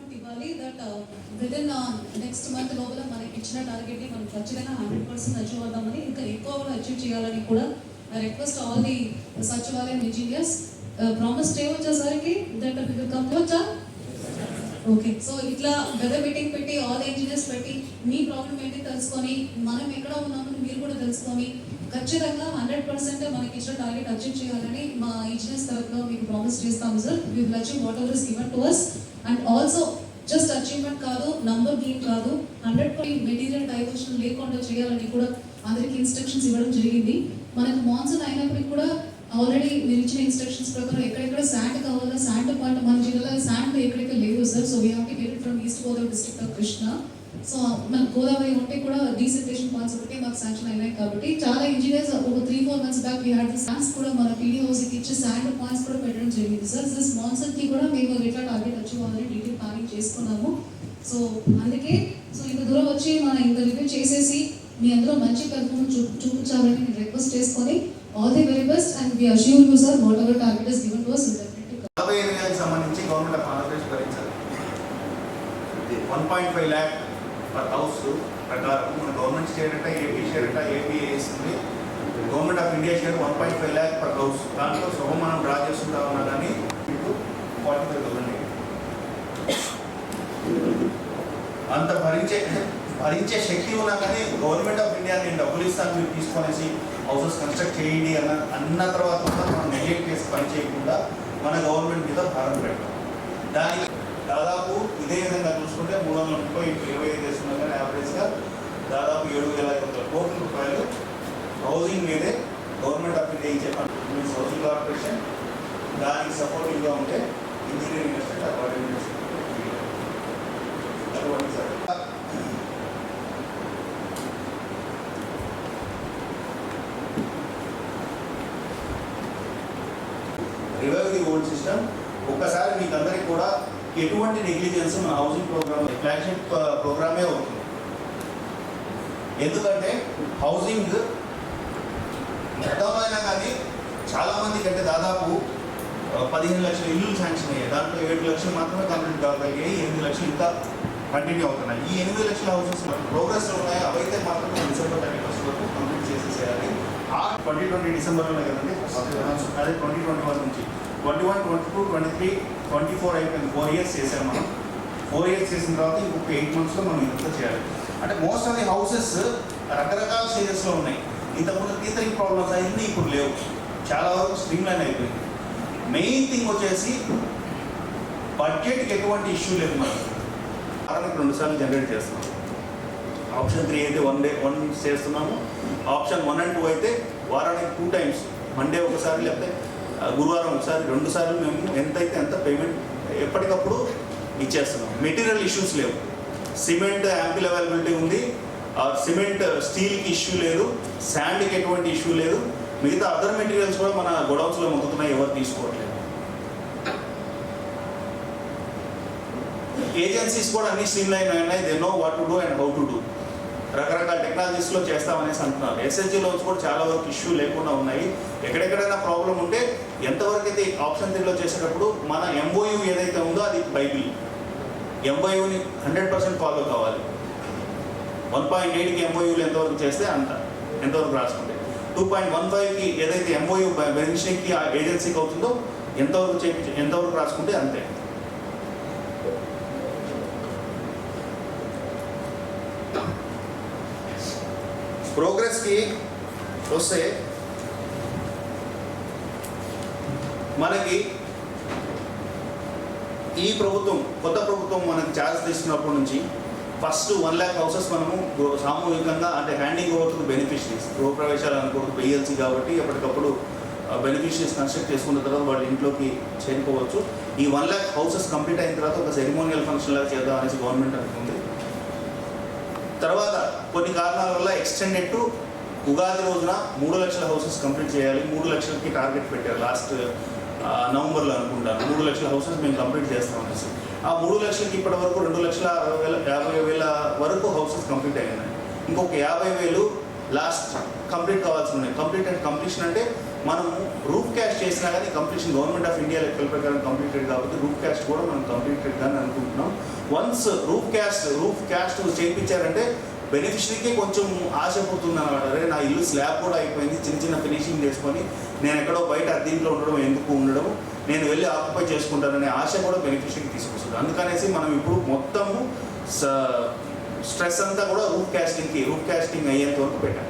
Commitment ఇవ్వాలి that within next month లోపల మనకి ఇచ్చిన టార్గెట్ని మనం ఖచ్చితంగా 100% అచీవ్ అవుతామని, ఇంకా ఎక్కువ కూడా అచీవ్ చేయాలని కూడా I request all the sachivalayam engineers. Promise చేయవచ్చేసరికి దట్ విల్ కమ్ వచ్చా. ఓకే, సో ఇట్లా గద మీటింగ్ పెట్టి ఆల్ ఇంజనీర్స్ పెట్టి మీ ప్రాబ్లం ఏంటి తెలుసుకొని మనం ఎక్కడ ఉన్నామని మీరు కూడా తెలుసుకొని ఖచ్చితంగా 100% మనకి ఇచ్చిన టార్గెట్ అచీవ్ చేయాలని మా ఇంజనీర్స్ తరఫున మీకు ప్రామిస్ చేస్తాము sir. We will achieve whatever is given to us. And also just achievement కాదు, నంబర్ గేమ్ కాదు, 100% మెటీరియల్ డైవర్షన్ లేకుండా చేయాలని కూడా అందరికీ ఇన్స్ట్రక్షన్స్ ఇవ్వడం జరిగింది. మనకు మాన్సూన్ అయినప్పటికీ కూడా ఆల్రెడీ మీరు ఇచ్చిన ఇన్స్ట్రక్షన్స్ ప్రకారం ఎక్కడెక్కడ శాండ్ కావాలో శాండ్ పార్ట్ మన జిల్లాలో శాండ్ ఎక్కడెక్కడ లేవు sir. So we have to get it from east Godavari district of Krishna. So మన గోదావరి ఉంటే కూడా డీసెంటేషన్ పాయింట్స్ ఒకటి మాకు శాంక్షన్ అయినాయి కాబట్టి చాలా ఇంజనీర్స్ ఒక 3-4 months back we had the sands కూడా మన పీడీ హౌస్కి ఇచ్చి శాండ్ పాయింట్స్ కూడా పెట్టడం జరిగింది సార్. దిస్ మాన్సూన్కి కూడా మేము ఎట్లా టార్గెట్ అచీవ్ అవ్వాలని డీటెయిల్ ప్లానింగ్ చేసుకున్నాము. సో అందుకే సో ఇంత దూరం వచ్చి మనం ఇంత రివ్యూ చేసేసి మీ అందరూ మంచి పెర్ఫార్మెన్స్ చూపించాలని నేను రిక్వెస్ట్ చేసుకొని all the very best and we assure you sir what ever target is given to us definitely సంబంధించి గవర్నమెంట్ ఆఫ్ ఆంధ్రప్రదేశ్ భరించాలి. 1.5 lakh పర్ హౌస్ ప్రకారం మన గవర్నమెంట్ షేర్ అంటే ఏపీ షేర్ అంటే ఏపీ వేస్తుంది. Government of India share 1.5 lakh per house. దాంట్లో సగం మనం డ్రా చేసుకుంటా ఉన్నా కానీ 45,000 అంత భరించే శక్తి ఉన్నా కానీ గవర్నమెంట్ ఆఫ్ ఇండియా నేను డబ్బులు ఇస్తాను మీరు తీసుకొనేసి హౌసెస్ కన్స్ట్రక్ట్ చేయండి అన్న తర్వాత మనం నెగ్లెక్ట్ చేసి పని చేయకుండా మన గవర్నమెంట్ మీద భారం పెట్టాం. దానికి దాదాపు ఇదే విధంగా చూసుకుంటే 330 25 చేస్తున్నా కానీ యావరేజ్గా దాదాపు 7,500 కోట్ల రూపాయలు హౌసింగ్ మీదే గవర్నమెంట్ ఆఫ్ ఇండియా ఇచ్చే మీన్స్ హౌసింగ్ కార్పొరేషన్ దానికి సపోర్టివ్గా ఉంటే ఇంజనీరింగ్ ఇన్స్టిట్యూట్ అకార్డింగ్ ఇన్స్టిట్యూట్ అటువంటి sir revive the old system. ఒక్కసారి మీకు అందరికీ కూడా ఎటువంటి నెగ్లిజెన్స్ మన హౌసింగ్ ప్రోగ్రామ్ ఫ్లాగ్షిప్ ప్రోగ్రామే అవుతుంది. ఎందుకంటే హౌసింగ్ గతంలో అయినా కానీ చాలామందికి అంటే దాదాపు 15 లక్షల ఇల్లు శాంక్షన్ అయ్యాయి. దాంట్లో 7 లక్షలు మాత్రమే కంప్లీట్ కాగలిగాయి, 8 లక్షలు ఇంకా కంటిన్యూ అవుతున్నాయి. ఈ 8 లక్షల హౌసెస్ ప్రోగ్రెస్లో ఉన్నాయి. అవైతే మాత్రం డిసెంబర్ 31 వరకు కంప్లీట్ చేసేసేయాలి. 2020 డిసెంబర్లోనే కదండి, అదే 2021 నుంచి 21, 22, 23, 24 అయిపోయింది. 4 years చేసాం మనం. 4 years చేసిన తర్వాత ఇంకొక 8 monthsలో మనం ఇంత చేయాలి. అంటే మోస్ట్ ఆఫ్ ది హౌసెస్ రకరకాల స్టేజెస్లో ఉన్నాయి. ఇంతకుముందు టీచరింగ్ ప్రాబ్లమ్స్ అన్నీ ఇప్పుడు లేవు, చాలా వరకు స్ట్రీమ్ లైన్ అయిపోయింది. మెయిన్ థింగ్ వచ్చేసి బడ్జెట్కి ఎటువంటి ఇష్యూ లేదు. మనం వారానికి 2 సార్లు జనరేట్ చేస్తున్నాం. ఆప్షన్ 3 అయితే 1 చేస్తున్నాము. ఆప్షన్ 1 and 2 అయితే వారానికి 2 times, మండే ఒకసారి లేకపోతే గురువారం ఒకసారి, 2 సార్లు మేము ఎంతైతే ఎంత పేమెంట్ ఎప్పటికప్పుడు ఇచ్చేస్తున్నాం. మెటీరియల్ ఇష్యూస్ లేవు. సిమెంట్ యాంపిల్ అవైలబిలిటీ ఉంది, సిమెంట్ స్టీల్కి ఇష్యూ లేదు, శాండ్కి ఎటువంటి ఇష్యూ లేదు. మిగతా అదర్ మెటీరియల్స్ కూడా మన గొడౌన్స్లో మొక్కుతున్నాయి, ఎవరు తీసుకోవట్లేదు. ఏజెన్సీస్ కూడా అన్ని స్ట్రీమ్ లైన్ ఉన్నాయి. They know what to do and how to do. రకరకాల టెక్నాలజీస్లో చేస్తామనేసి అంటున్నారు. ఎస్ఎస్జీ లోన్స్ కూడా చాలా వరకు ఇష్యూ లేకుండా ఉన్నాయి. ఎక్కడెక్కడైనా ప్రాబ్లం ఉంటే ఎంతవరకు అయితే ఆప్షన్ 3లో చేసేటప్పుడు మన ఎంఓయూ ఏదైతే ఉందో అది బైబిల్. ఎంఓయూని 100% ఫాలో కావాలి. 1.8కి ఎంఓయూలు ఎంతవరకు చేస్తే ఎంతవరకు రాసుకుంటే, 2.15కి ఏదైతే ఎంఓయూ బెనిఫిషరీకి ఏజెన్సీకి అవుతుందో ఎంతవరకు రాసుకుంటే అంతే. ప్రోగ్రెస్కి వస్తే మనకి ఈ ప్రభుత్వం కొత్త ప్రభుత్వం మనకి ఛార్జ్ తీసుకున్నప్పటి నుంచి ఫస్ట్ 1 lakh హౌసెస్ మనము సామూహికంగా అంటే హ్యాండింగ్ ఓవర్ టు బెనిఫిషరీస్. గృహప్రవేశాలు అనుకోవద్దు, BLC కాబట్టి ఎప్పటికప్పుడు బెనిఫిషరీస్ కన్స్ట్రక్ట్ చేసుకున్న తర్వాత వాళ్ళ ఇంట్లోకి చేరుకోవచ్చు. ఈ 1 lakh హౌసెస్ కంప్లీట్ అయిన తర్వాత ఒక సెరిమోనియల్ ఫంక్షన్ లాగా చేద్దాం అనేసి గవర్నమెంట్ అనుకుంది. తర్వాత కొన్ని కారణాల వల్ల ఎక్స్టెండెడ్ టు ఉగాది రోజున 3 లక్షల హౌసెస్ కంప్లీట్ చేయాలి. 3 లక్షలకి టార్గెట్ పెట్టారు లాస్ట్ నవంబర్లో అనుకుంటాను. 3 లక్షల హౌసెస్ మేము కంప్లీట్ చేస్తామనేసి. ఆ 3 లక్షలకి ఇప్పటి వరకు 2,50,000 వరకు హౌసెస్ కంప్లీట్ అయినాయి. ఇంకొక 50,000 లాస్ట్ కంప్లీట్ కావాల్సి ఉన్నాయి. కంప్లీషన్ అంటే మనము రూఫ్ క్యాస్ట్ చేసినా కానీ కంప్లీషన్ గవర్నమెంట్ ఆఫ్ ఇండియా లెక్కల ప్రకారం కంప్లీటెడ్ కాబట్టి రూఫ్ క్యాస్ట్ కూడా మనం కంప్లీటెడ్ అని అనుకుంటున్నాం. వన్స్ రూఫ్ క్యాస్ట్ చేయించారంటే బెనిఫిషరీకి కొంచెం ఆశ పుడుతుంది అన్నమాట. అరే నా ఇల్లు స్లాబ్ కూడా అయిపోయింది, చిన్న చిన్న ఫినిషింగ్ చేసుకొని నేను ఎక్కడో బయట అద్దీంట్లో ఉండడం నేను వెళ్ళి ఆక్యుపై చేసుకుంటాననే ఆశ కూడా బెనిఫిషరీకి తీసుకొస్తుంది. అందుకనేసి మనం ఇప్పుడు మొత్తము స్ట్రెస్ అంతా కూడా రూఫ్ క్యాస్టింగ్ అయ్యేంత వరకు పెట్టాం.